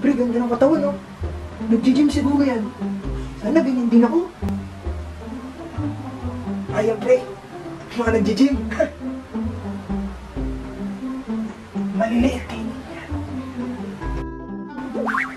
Pre, ganda ng katawan, no? Nag-gym siguro yan. Sana ganyan din ako. Ayan, pre. Mga nag-gym. Maliliit din.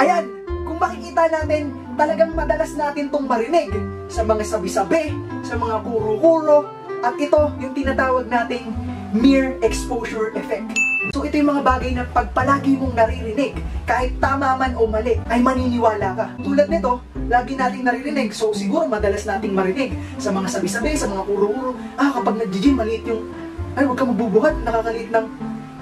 Ayan, kung makikita natin, talagang madalas natin tong marinig sa mga sabi-sabi, sa mga kuro-kuro, at ito yung tinatawag nating mere exposure effect. So ito yung mga bagay na pag palagi mong naririnig, kahit tama man o mali, ay maniniwala ka. Tulad nito, lagi nating naririnig, so siguro madalas nating marinig sa mga sabi-sabi, sa mga kuro-kuro, kapag nag-gym, maliit yung, ay huwag ka mabubuhat, nakakaliit ng,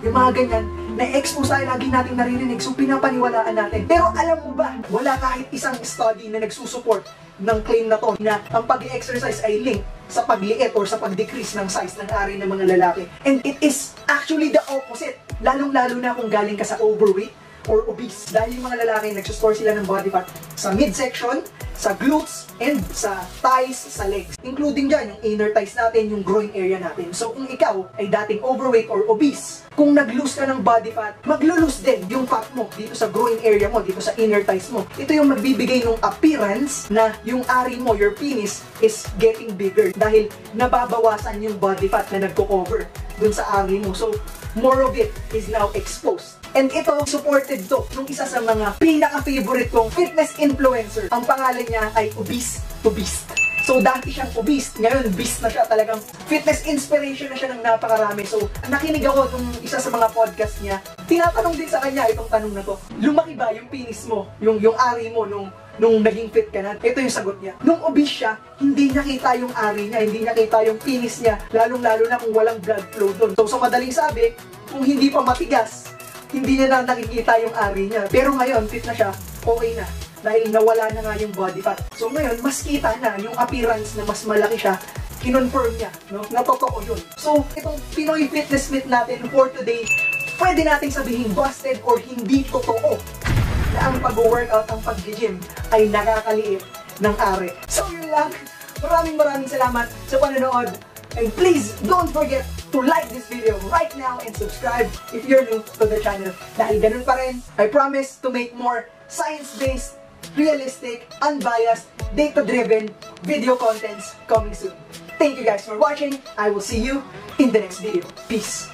yung mga ganyan, na-expose tayo, lagi nating naririnig, so pinapaniwalaan natin. Pero alam mo ba, wala kahit isang study na nagsusupport ng claim na to, na ang pag-exercise ay link sa pagliit or sa pag-decrease ng size ng ari ng mga lalaki. And it is actually the opposite. Lalong-lalo na kung galing ka sa overweight or obese. Dahil yung mga lalaki, nagsustore sila ng body fat sa midsection, sa glutes, and sa thighs, sa legs. Including dyan, yung inner thighs natin, yung groin area natin. So kung ikaw ay dating overweight or obese, kung nag-lose ka ng body fat, maglo-lose din yung fat mo dito sa groin area mo, dito sa inner thighs mo. Ito yung magbibigay ng appearance na yung ari mo, your penis, is getting bigger. Dahil nababawasan yung body fat na nagko-cover dun sa ari mo. So more of it is now exposed. And ito, supported to nung isa sa mga pinaka-favorite kong fitness influencer. Ang pangalan niya ay Obese to Beast. So dati siyang obese, ngayon beast na siya, talagang fitness inspiration na siya ng napakarami. So nakinig ako nung isa sa mga podcast niya, tinatanong din sa kanya itong tanong na to. Lumaki ba yung penis mo, yung ari mo nung naging fit ka na? Ito yung sagot niya. Nung obese siya, hindi nakita yung ari niya, hindi nakita yung penis niya, lalong-lalo na kung walang blood flow doon. So sa madaling sabi, kung hindi pa matigas, hindi niya na nakikita yung ari niya. Pero ngayon, fit na siya, okay na. Dahil nawala na nga yung body fat. So ngayon, mas kita na yung appearance na mas malaki siya. Kinonfirm niya, no? Na totoo yun. So, itong Pinoy Fitness Myth natin for today, pwede nating sabihin busted or hindi totoo na ang pag-workout, ang pag-gym ay nakakaliit ng ari. So yun lang. Maraming salamat sa panonood. And please, don't forget to like this video right now and subscribe if you're new to the channel. Dahil ganun pa rin, I promise to make more science-based, realistic, unbiased, data-driven video contents coming soon. Thank you guys for watching. I will see you in the next video. Peace.